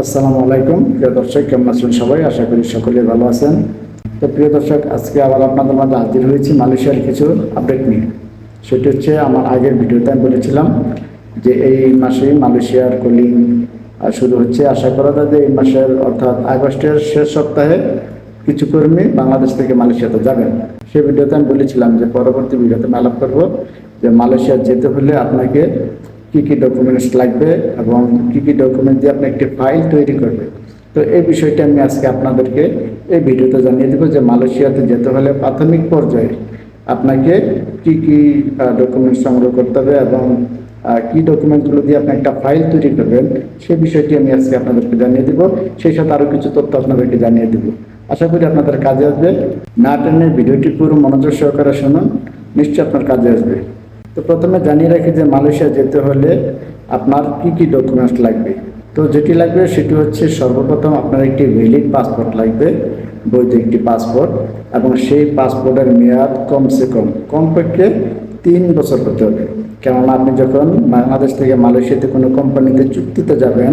আসসালামু আলাইকুম প্রিয় দর্শক, কেমন আছেন সবাই? আশা করি সকলে ভালো আছেন। তো প্রিয় দর্শক, আজকে আবার আপনাদের মাঝে হাজির হয়েছি মালয়েশিয়ার কিছু আপডেট নিয়ে। সেটি হচ্ছে, আমার আগের ভিডিওতে আমি বলেছিলাম যে এই মাসে মালয়েশিয়ার কলিং শুরু হচ্ছে। আশা করা যায় যে এই মাসের অর্থাৎ আগস্টের শেষ সপ্তাহে কিছু কর্মী বাংলাদেশ থেকে মালয়েশিয়াতে যাবেন। সেই ভিডিওতে আমি বলেছিলাম যে পরবর্তী ভিডিওতে আমি আলাপ করবো যে মালয়েশিয়া যেতে হলে আপনাকে কী কী ডকুমেন্টস লাগবে এবং কী কী ডকুমেন্ট দিয়ে আপনি একটি ফাইল তৈরি করবে। তো এই বিষয়টা আমি আজকে আপনাদেরকে এই ভিডিওতে জানিয়ে দেবো যে মালয়েশিয়াতে যেতে হলে প্রাথমিক পর্যায়ে আপনাকে কি কি ডকুমেন্টস সংগ্রহ করতে হবে এবং কি ডকুমেন্টগুলো দিয়ে আপনি একটা ফাইল তৈরি করবেন, সেই বিষয়টি আমি আজকে আপনাদেরকে জানিয়ে দেবো। সেই সাথে আরও কিছু তথ্য আপনাদেরকে জানিয়ে দেবো। আশা করি আপনাদের কাজে আসবে। না টেনে ভিডিওটি পুরো মনোযোগ সহকারে শুনুন, নিশ্চয়ই আপনার কাজে আসবে। তো প্রথমে জানিয়ে রাখি যে মালয়েশিয়া যেতে হলে আপনার কি কি ডকুমেন্টস লাগবে। তো যেটি লাগবে সেটি হচ্ছে, সর্বপ্রথম আপনার একটি ভ্যালিড পাসপোর্ট লাগবে, বৈধ একটি পাসপোর্ট, এবং সেই পাসপোর্টের মেয়াদ কমসে কম কমপক্ষে 3 বছর হতে হবে। কেননা আপনি যখন বাংলাদেশ থেকে মালয়েশিয়াতে কোনো কোম্পানিতে চুক্তিতে যাবেন,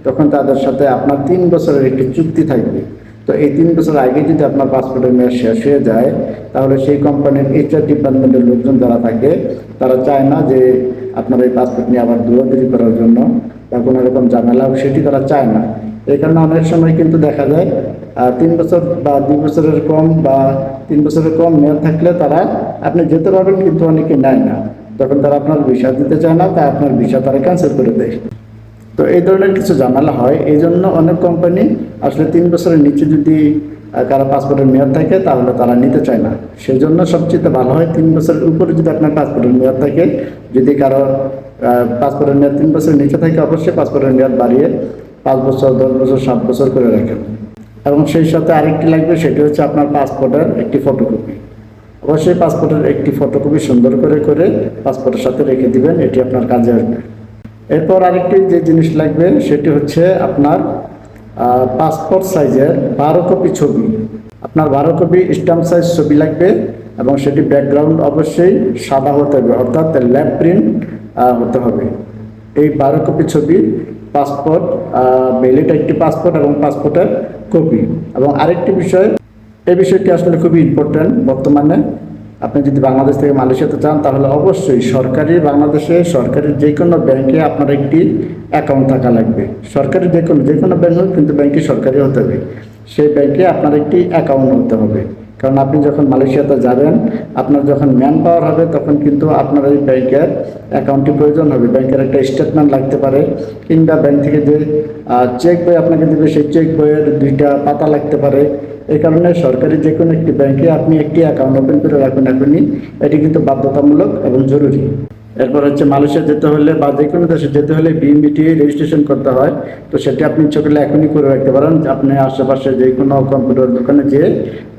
তখন তাদের সাথে আপনার 3 বছরের একটি চুক্তি থাকবে। তো এই 3 বছর আগে যদি আপনার পাসপোর্টের মেয়াদ শেষ হয়ে যায়, তাহলে সেই কোম্পানির HR ডিপার্টমেন্টের লোকজন যারা থাকে, তারা চায় না যে আপনার এই পাসপোর্ট নিয়ে আবার দৌড়াদৌড়ি করার জন্য বা কোনো রকম ঝামেলা, সেটি তারা চায় না। এই কারণে অনেক সময় কিন্তু দেখা যায় 3 বছর বা 2 বছরের কম বা 3 বছরের কম মেয়াদ থাকলে তারা আপনি যেতে পারবেন, কিন্তু অনেকে নেয় না। তখন তারা আপনার ভিসা দিতে চায় না, তাই আপনার ভিসা তারা ক্যান্সেল করে দেয়। তো এই ধরনের কিছু ঝামেলা হয়। এই জন্য অনেক কোম্পানি আসলে 3 বছরের নিচে যদি কারো পাসপোর্টের মেয়াদ থাকে, তাহলে তারা নিতে চায় না। সেই জন্য সবচেয়ে ভালো হয় 3 বছরের উপরে যদি আপনার পাসপোর্টের মেয়াদ থাকে। যদি কারো পাসপোর্টের মেয়াদ 3 বছরের নিচে থাকে, অবশ্যই পাসপোর্টের মেয়াদ বাড়িয়ে 5 বছর, 10 বছর, 7 বছর করে রাখেন। এবং সেই সাথে আরেকটি লাগবে, সেটি হচ্ছে আপনার পাসপোর্টের একটি ফটোকপি। অবশ্যই পাসপোর্টের একটি ফটোকপি সুন্দর করে পাসপোর্টের সাথে রেখে দিবেন, এটি আপনার কাজে আসবে। এরপর আরেকটি যে জিনিস লাগবে সেটি হচ্ছে আপনার পাসপোর্ট সাইজের 12 কপি ছবি। আপনার 12 কপি স্ট্যাম্প সাইজ ছবি লাগবে, এবং সেটি ব্যাকগ্রাউন্ড অবশ্যই সাদা হতে হবে, অর্থাৎ ল্যাব প্রিন্ট হতে হবে। এই 12 কপি ছবি, পাসপোর্ট, ভ্যালিড একটি পাসপোর্ট এবং পাসপোর্টের কপি। এবং আরেকটি বিষয়, এই বিষয়টি আসলে খুবই ইম্পর্ট্যান্ট বর্তমানে। আপনি যদি বাংলাদেশ থেকে মালয়েশিয়াতে চান, তাহলে অবশ্যই বাংলাদেশে সরকারি যে কোনো ব্যাংকে আপনার একটি অ্যাকাউন্ট থাকা লাগবে। সরকারি যে কোনো ব্যাংক হোক, কিন্তু ব্যাংকটি সরকারি হতে হবে। সেই ব্যাংকে আপনার একটি অ্যাকাউন্ট হতে হবে। কারণ আপনি যখন মালয়েশিয়াতে যাবেন, আপনার যখন ম্যান পাওয়ার হবে, তখন কিন্তু আপনার এই ব্যাংকের অ্যাকাউন্টটি প্রয়োজন হবে। ব্যাংকের একটা স্টেটমেন্ট লাগতে পারে, কিংবা ব্যাংক থেকে যে চেক বই আপনাকে দেবে, সেই চেক বইয়ের 2টা পাতা লাগতে পারে। এই কারণে সরকারি যে কোনো একটি ব্যাংকে আপনি একটি অ্যাকাউন্ট ওপেন করে রাখুন এখনই। এটি কিন্তু বাধ্যতামূলক এবং জরুরি। এরপর হচ্ছে, মালয়েশিয়া যেতে হলে বা যে কোনো দেশে যেতে হলে BMBT রেজিস্ট্রেশন করতে হয়। তো সেটি আপনি ইচ্ছা করলে এখনই করে রাখতে পারেন। আপনি আশেপাশে যে কোনো কম্পিউটার দোকানে যেয়ে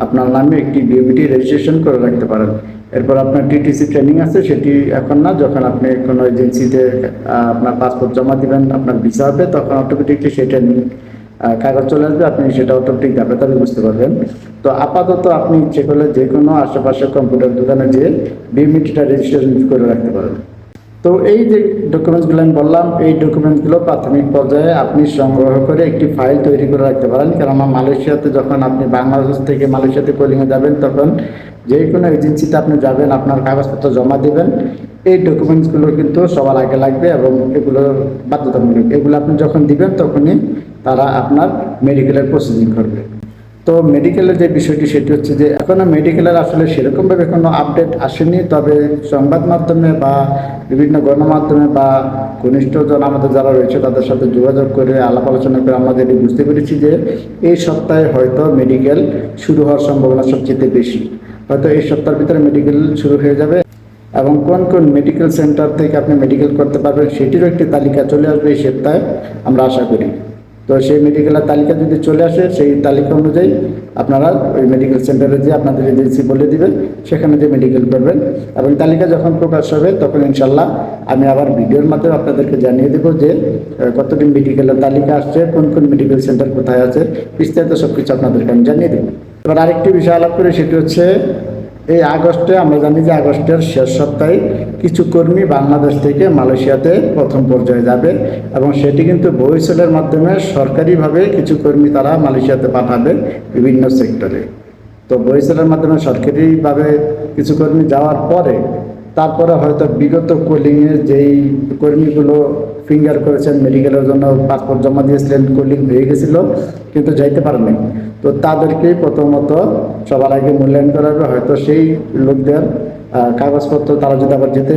আপনার নামে একটি BMBT রেজিস্ট্রেশন করে রাখতে পারেন। এরপর আপনার TTC ট্রেনিং আছে, সেটি এখন না, যখন আপনি কোনো এজেন্সিতে আপনার পাসপোর্ট জমা দিবেন, আপনার ভিসা হবে, তখন অটোমেটিকলি সেই ট্রেনিং কাগজ চলে আসবে, আপনি সেটা অটোমেটিক তাড়াতাড়ি বুঝতে পারবেন। তো আপাতত আপনি ইচ্ছে করলে যে কোনো আশেপাশে কম্পিউটার দোকানে যেয়ে BMBTটা রেজিস্ট্রেশন করে রাখতে পারেন। তো এই যে ডকুমেন্টসগুলো আমি বললাম, এই ডকুমেন্টসগুলো প্রাথমিক পর্যায়ে আপনি সংগ্রহ করে একটি ফাইল তৈরি করে রাখতে পারেন। কেননা মালয়েশিয়াতে যখন আপনি বাংলাদেশ থেকে মালয়েশিয়াতে কলিংয়ে যাবেন, তখন যে কোনো এজেন্সিতে আপনি যাবেন, আপনার কাগজপত্র জমা দেবেন, এই ডকুমেন্টসগুলো কিন্তু সবার আগে লাগবে এবং এগুলো বাধ্যতামূলক। এগুলো আপনি যখন দিবেন, তখনই তারা আপনার মেডিকেলের প্রসেসিং করবে। তো মেডিকেলের যে বিষয়টি, সেটি হচ্ছে যে এখনও মেডিকেলের আসলে সেরকমভাবে কোনো আপডেট আসেনি। তবে সংবাদ মাধ্যমে বা বিভিন্ন গণমাধ্যমে বা ঘনিষ্ঠজন আমাদের যারা রয়েছে, তাদের সাথে যোগাযোগ করে আলাপ আলোচনা করে আমাদের বুঝতে পেরেছি যে এই সপ্তাহে হয়তো মেডিকেল শুরু হওয়ার সম্ভাবনা সবচেয়ে বেশি। হয়তো এই সপ্তাহের ভিতরে মেডিকেল শুরু হয়ে যাবে, এবং কোন কোন মেডিকেল সেন্টার থেকে আপনি মেডিকেল করতে পারবেন সেটিরও একটি তালিকা চলে আসবে এই সপ্তাহে, আমরা আশা করি। তো সেই মেডিকেলের তালিকা যদি চলে আসে, সেই তালিকা অনুযায়ী আপনারা ওই মেডিকেল সেন্টারে যে আপনাদের এজেন্সি বলে দিবে, সেখানে যে মেডিকেল করবেন। এবং তালিকা যখন প্রকাশ হবে, তখন ইনশাল্লাহ আমি আবার ভিডিওর মাধ্যমে আপনাদেরকে জানিয়ে দেবো যে কতদিন মেডিকেলের তালিকা আসছে, কোন কোন মেডিকেল সেন্টার কোথায় আছে, বিস্তারিত সব কিছু আপনাদেরকে আমি জানিয়ে দেবো। এবার আরেকটি বিষয় আলাপ করি, সেটি হচ্ছে এই আগস্টে আমরা জানি যে আগস্টের শেষ সপ্তাহে কিছু কর্মী বাংলাদেশ থেকে মালয়েশিয়াতে প্রথম পর্যায়ে যাবে এবং সেটি কিন্তু বহিঃস্থলের মাধ্যমে সরকারিভাবে কিছু কর্মী তারা মালয়েশিয়াতে পাঠাবে বিভিন্ন সেক্টরে। তো বহিঃস্থলের মাধ্যমে সরকারিভাবে কিছু কর্মী যাওয়ার পরে তারপরে হয়তো বিগত কলিংয়ে যেই কর্মীগুলো ফিঙ্গার করেছেন মেডিকেলের জন্য পাসপোর্ট জমা দিয়েছিলেন, কলিং হয়ে গেছিল কিন্তু যাইতে পারেনি, তো তাদেরকেই প্রথমত সবার আগে মূল্যায়ন করা হবে। হয়তো সেই লোকদের কাগজপত্র তারা যদি আবার যেতে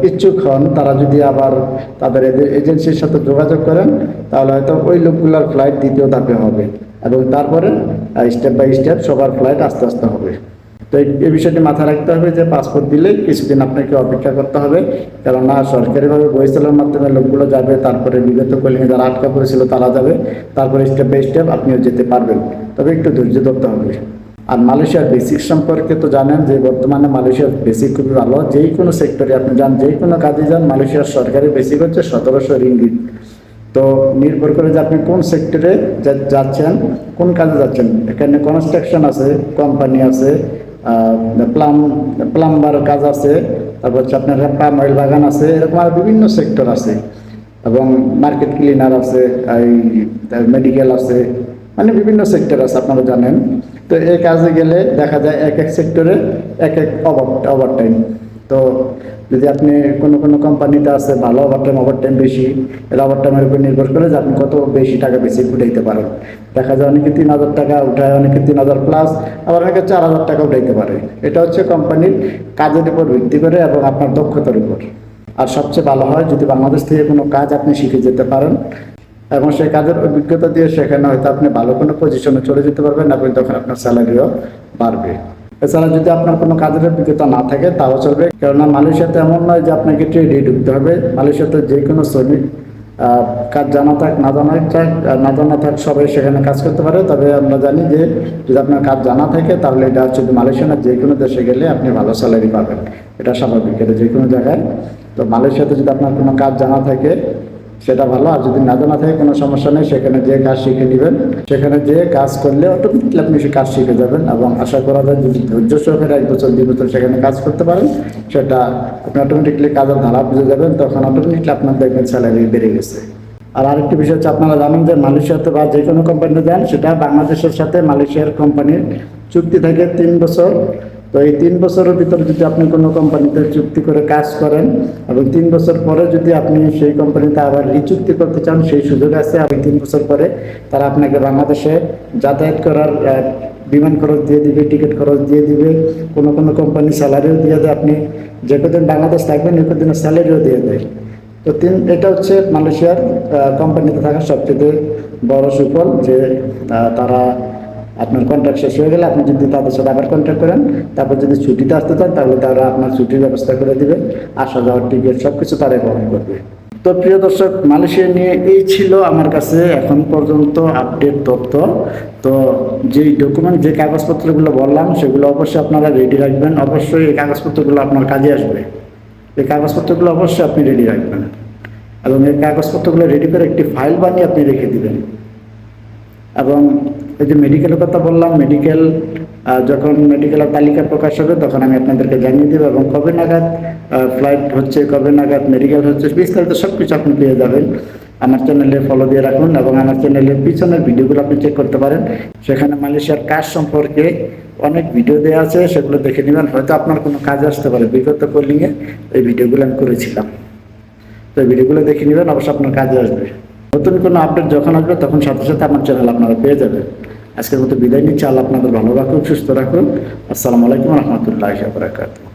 ইচ্ছুক হন, তারা যদি আবার তাদের এজেন্সির সাথে যোগাযোগ করেন তাহলে হয়তো ওই লোকগুলোর ফ্লাইট দ্বিতীয় ধাপে হবে এবং তারপরে স্টেপ বাই স্টেপ সবার ফ্লাইট আস্তে আস্তে হবে। তো এই বিষয়টি মাথায় রাখতে হবে যে পাসপোর্ট দিলে কিছুদিন আপনাকে অপেক্ষা করতে হবে, কেননা সরকারিভাবে বহিঃস্থলের মাধ্যমে লোকগুলো যাবে, তারপরে বিগত কলিংয়ে যারা আটকা পড়েছিল তারা যাবে, তারপরে স্টেপ বাই স্টেপ আপনিও যেতে পারবেন, তবে একটু ধৈর্য ধরতে হবে। আর মালয়েশিয়ার বেসিক সম্পর্কে তো জানেন যে বর্তমানে মালয়েশিয়ার বেসিক খুবই ভালো, যেই কোনো সেক্টরে আপনি যান, যেই কোনো কাজে যান, মালয়েশিয়ার সরকারি বেসিক হচ্ছে 1700 রিঙ্গিট। তো নির্ভর করে যে আপনি কোন সেক্টরে যাচ্ছেন, কোন কাজে যাচ্ছেন। এখানে কনস্ট্রাকশন আছে, কোম্পানি আছে, প্লাম্বার কাজ আছে, তারপর হচ্ছে আপনার পাম অয়েল বাগান আছে, এরকম আর বিভিন্ন সেক্টর আছে এবং মার্কেট ক্লিনার আছে, এই মেডিকেল আছে, মানে বিভিন্ন সেক্টর আছে আপনারা জানেন। তো এই কাজে গেলে দেখা যায় এক এক সেক্টরে এক এক ওভারটাইম। তো যদি আপনি কোনো কোম্পানিতে আছে ভালো ওভারটাইম বেশি, এটা ওভারটাইমের উপর নির্ভর করে যে আপনি কত বেশি টাকা বেশি উঠাইতে পারেন। দেখা যায় অনেকে 3000 টাকা উঠায়, অনেকে 3000 প্লাস, আবার অনেকে 4000 টাকা উঠাইতে পারে। এটা হচ্ছে কোম্পানির কাজের উপর ভিত্তি করে এবং আপনার দক্ষতার উপর। আর সবচেয়ে ভালো হয় যদি বাংলাদেশ থেকে কোনো কাজ আপনি শিখে যেতে পারেন এবং সেই কাজের অভিজ্ঞতা দিয়ে সেখানে হয়তো আপনি ভালো কোনো পজিশনে চলে যেতে পারবেন এবং তখন আপনার স্যালারিও বাড়বে। এছাড়া যদি আপনার কোনো কাজের অভিজ্ঞতা না থাকে তাও চলবে, কেননা মালয়েশিয়াতে এমন নয় যে আপনাকে ট্রেডে ঢুকতে হবে। মালয়েশিয়াতে যে কোনো শ্রমিক কাজ জানা থাক না জানা থাক সবাই সেখানে কাজ করতে পারে। তবে আমরা জানি যে যদি আপনার কাজ জানা থাকে তাহলে এটা হচ্ছে মালয়েশিয়ার যে কোনো দেশে গেলে আপনি ভালো স্যালারি পাবেন, এটা স্বাভাবিক, এটা যে কোনো জায়গায়। তো মালয়েশিয়াতে যদি আপনার কোনো কাজ জানা থাকে সেটা ভালো, আর যদি না জানা থাকে কোনো সমস্যা নেই, সেখানে যে কাজ শিখে নেবেন, সেখানে যে কাজ করলে অটোমেটিকলি আপনি সে কাজ শিখে যাবেন এবং আশা করা যায় যদি ধৈর্য সহকারে 1 বছর 2 বছর সেখানে কাজ করতে পারেন, সেটা আপনি অটোমেটিকলি কাজের ধারা বুঝে যাবেন, তখন অটোমেটিকলি আপনার দেখবেন স্যালারি বেড়ে গেছে। আর আরেকটি বিষয় হচ্ছে আপনারা জানেন যে মালয়েশিয়াতে বা যে কোনো কোম্পানিতে যান, সেটা বাংলাদেশের সাথে মালয়েশিয়ার কোম্পানির চুক্তি থাকে 3 বছর। তো এই 3 বছরের ভিতরে যদি আপনি কোনো কোম্পানিতে চুক্তি করে কাজ করেন এবং 3 বছর পরে যদি আপনি সেই কোম্পানিতে আবার রিচুক্তি করতে চান, সেই সুযোগ আছে। এবং 3 বছর পরে তারা আপনাকে বাংলাদেশে যাতায়াত করার বিমান খরচ দিয়ে দিবে, টিকিট খরচ দিয়ে দিবে, কোনো কোম্পানি স্যালারিও দিয়ে দেয়, আপনি যে কদিন বাংলাদেশ থাকবেন ওই কদিনের স্যালারিও দিয়ে দেয়। তো এটা হচ্ছে মালয়েশিয়ার কোম্পানিতে থাকার সবচেয়ে বড় সুফল, যে তারা আপনার কন্ট্রাক্ট শেষ হয়ে গেলে আপনি যদি তাদের সাথে আবার কন্ট্রাক্ট করেন, তারপর যদি ছুটিতে আসতে চান তাহলে তারা আপনার ছুটির ব্যবস্থা করে দিবে, আসা যাওয়ার টিকিট সব কিছু তারাই বহন করবে। তো প্রিয় দর্শক, মালয়েশিয়া নিয়ে এই ছিল আমার কাছে এখন পর্যন্ত আপডেট তথ্য। তো যেই ডকুমেন্ট যে কাগজপত্রগুলো বললাম সেগুলো অবশ্যই আপনারা রেডি রাখবেন, অবশ্যই এই কাগজপত্রগুলো আপনার কাজে আসবে। এই কাগজপত্রগুলো অবশ্যই আপনি রেডি রাখবেন এবং এই কাগজপত্রগুলো রেডি করে একটি ফাইল বানিয়ে আপনি রেখে দিবেন। এবং এই যে মেডিকেলের কথা বললাম, মেডিকেল যখন মেডিকেলের তালিকা প্রকাশ হবে তখন আমি আপনাদেরকে জানিয়ে দেবো এবং কবে নাগাদ ফ্লাইট হচ্ছে, কবে নাগাদ মেডিকেল হচ্ছে, বিস্তারিত সব কিছু আপনি পেয়ে যাবেন। আমার চ্যানেলে ফলো দিয়ে রাখুন এবং আমার চ্যানেলের পিছনের ভিডিওগুলো আপনি চেক করতে পারেন, সেখানে মালয়েশিয়ার কাজ সম্পর্কে অনেক ভিডিও দেওয়া আছে, সেগুলো দেখে নেবেন, হয়তো আপনার কোনো কাজে আসতে পারে। বিগত কলিংয়ে এই ভিডিওগুলো আমি করেছিলাম, তো এই ভিডিওগুলো দেখে নেবেন, অবশ্যই আপনার কাজে আসবে। নতুন কোনো আপডেট যখন আসবে তখন সাথে সাথে আমার চ্যানেল আপনারা পেয়ে যাবেন। আজকের মতো বিদায় নিচ্ছি। আল্লাহ আপনাদের ভালো রাখুন, সুস্থ রাখুন। আসসালামু আলাইকুম রহমতুল্লাহি ওয়া বারাকাতুহু।